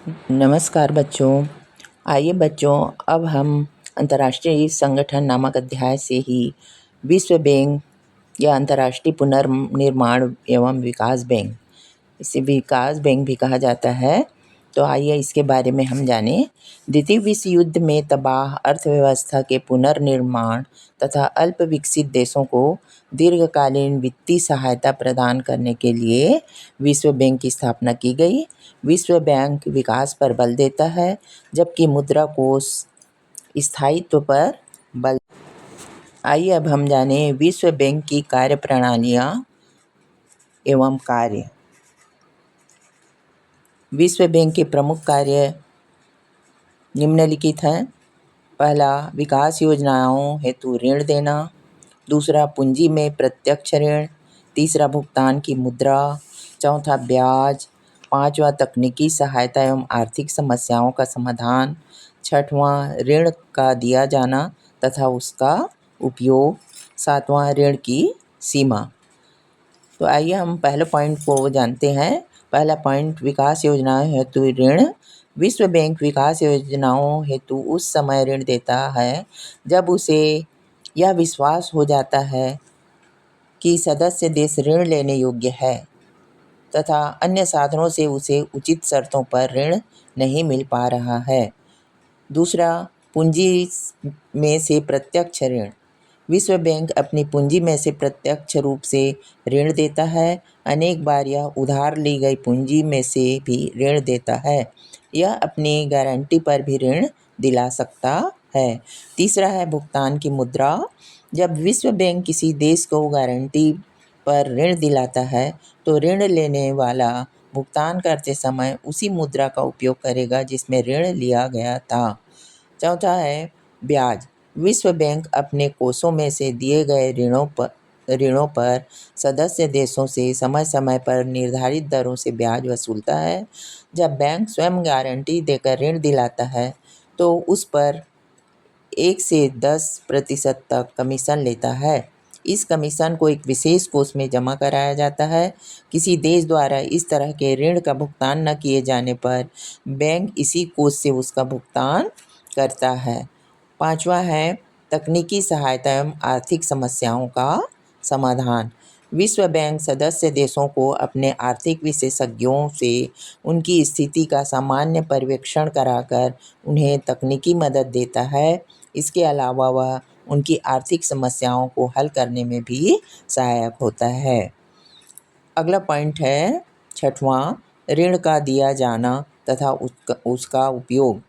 नमस्कार बच्चों। आइए बच्चों, अब हम अंतर्राष्ट्रीय संगठन नामक अध्याय से ही विश्व बैंक या अंतर्राष्ट्रीय पुनर्निर्माण एवं विकास बैंक, इसे विकास बैंक भी कहा जाता है, तो आइए इसके बारे में हम जानें। द्वितीय विश्व युद्ध में तबाह अर्थव्यवस्था के पुनर्निर्माण तथा अल्प विकसित देशों को दीर्घकालीन वित्तीय सहायता प्रदान करने के लिए विश्व बैंक की स्थापना की गई। विश्व बैंक विकास पर बल देता है, जबकि मुद्रा कोष स्थायित्व पर बल। आइए अब हम जानें विश्व बैंक की कार्यप्रणालियाँ एवं कार्य। विश्व बैंक के प्रमुख कार्य निम्नलिखित हैं। पहला, विकास योजनाओं हेतु ऋण देना। दूसरा, पूंजी में प्रत्यक्ष ऋण। तीसरा, भुगतान की मुद्रा। चौथा, ब्याज। पांचवा, तकनीकी सहायता एवं आर्थिक समस्याओं का समाधान। छठवां, ऋण का दिया जाना तथा उसका उपयोग। सातवां, ऋण की सीमा। तो आइए हम पहले पॉइंट को जानते हैं। पहला पॉइंट, विकास योजनाओं हेतु ऋण। विश्व बैंक विकास योजनाओं हेतु उस समय ऋण देता है जब उसे यह विश्वास हो जाता है कि सदस्य देश ऋण लेने योग्य है तथा अन्य साधनों से उसे उचित शर्तों पर ऋण नहीं मिल पा रहा है। दूसरा, पूंजी में से प्रत्यक्ष ऋण। विश्व बैंक अपनी पूंजी में से प्रत्यक्ष रूप से ऋण देता है। अनेक बार यह उधार ली गई पूंजी में से भी ऋण देता है। यह अपनी गारंटी पर भी ऋण दिला सकता है। तीसरा है भुगतान की मुद्रा। जब विश्व बैंक किसी देश को गारंटी पर ऋण दिलाता है तो ऋण लेने वाला भुगतान करते समय उसी मुद्रा का उपयोग करेगा जिसमें ऋण लिया गया था। चौथा है ब्याज। विश्व बैंक अपने कोषों में से दिए गए ऋणों पर सदस्य देशों से समय समय पर निर्धारित दरों से ब्याज वसूलता है। जब बैंक स्वयं गारंटी देकर ऋण दिलाता है तो उस पर 1 से 10% तक कमीशन लेता है। इस कमीशन को एक विशेष कोष में जमा कराया जाता है। किसी देश द्वारा इस तरह के ऋण का भुगतान न किए जाने पर बैंक इसी कोष से उसका भुगतान करता है। पांचवा है तकनीकी सहायता एवं आर्थिक समस्याओं का समाधान। विश्व बैंक सदस्य देशों को अपने आर्थिक विशेषज्ञों से उनकी स्थिति का सामान्य पर्यवेक्षण कराकर उन्हें तकनीकी मदद देता है। इसके अलावा वह उनकी आर्थिक समस्याओं को हल करने में भी सहायक होता है। अगला पॉइंट है छठवां, ऋण का दिया जाना तथा उसका उपयोग।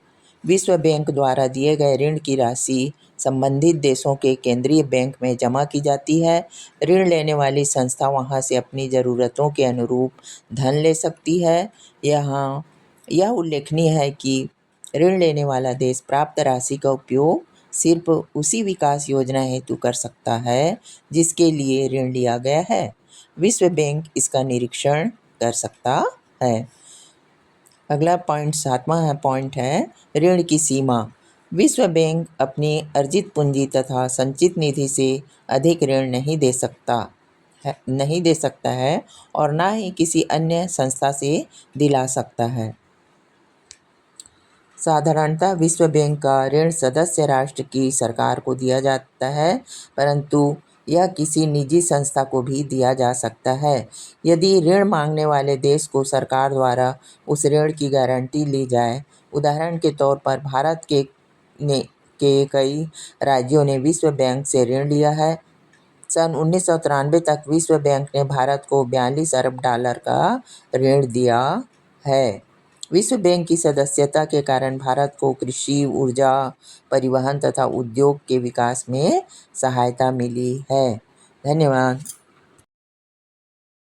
विश्व बैंक द्वारा दिए गए ऋण की राशि संबंधित देशों के केंद्रीय बैंक में जमा की जाती है। ऋण लेने वाली संस्था वहां से अपनी ज़रूरतों के अनुरूप धन ले सकती है। यहाँ यह उल्लेखनीय है कि ऋण लेने वाला देश प्राप्त राशि का उपयोग सिर्फ उसी विकास योजना हेतु कर सकता है जिसके लिए ऋण लिया गया है। विश्व बैंक इसका निरीक्षण कर सकता है। अगला पॉइंट सातवां पॉइंट है ऋण की सीमा। विश्व बैंक अपनी अर्जित पूंजी तथा संचित निधि से अधिक ऋण नहीं दे सकता है और ना ही किसी अन्य संस्था से दिला सकता है। साधारणतः विश्व बैंक का ऋण सदस्य राष्ट्र की सरकार को दिया जाता है, परंतु यह किसी निजी संस्था को भी दिया जा सकता है। यदि ऋण मांगने वाले देश को सरकार द्वारा उस ऋण की गारंटी ली जाए। उदाहरण के तौर पर भारत के कई राज्यों ने विश्व बैंक से ऋण लिया है। सन 1993 तक विश्व बैंक ने भारत को 42 अरब डॉलर का ऋण दिया है। विश्व बैंक की सदस्यता के कारण भारत को कृषि, ऊर्जा, परिवहन तथा उद्योग के विकास में सहायता मिली है। धन्यवाद।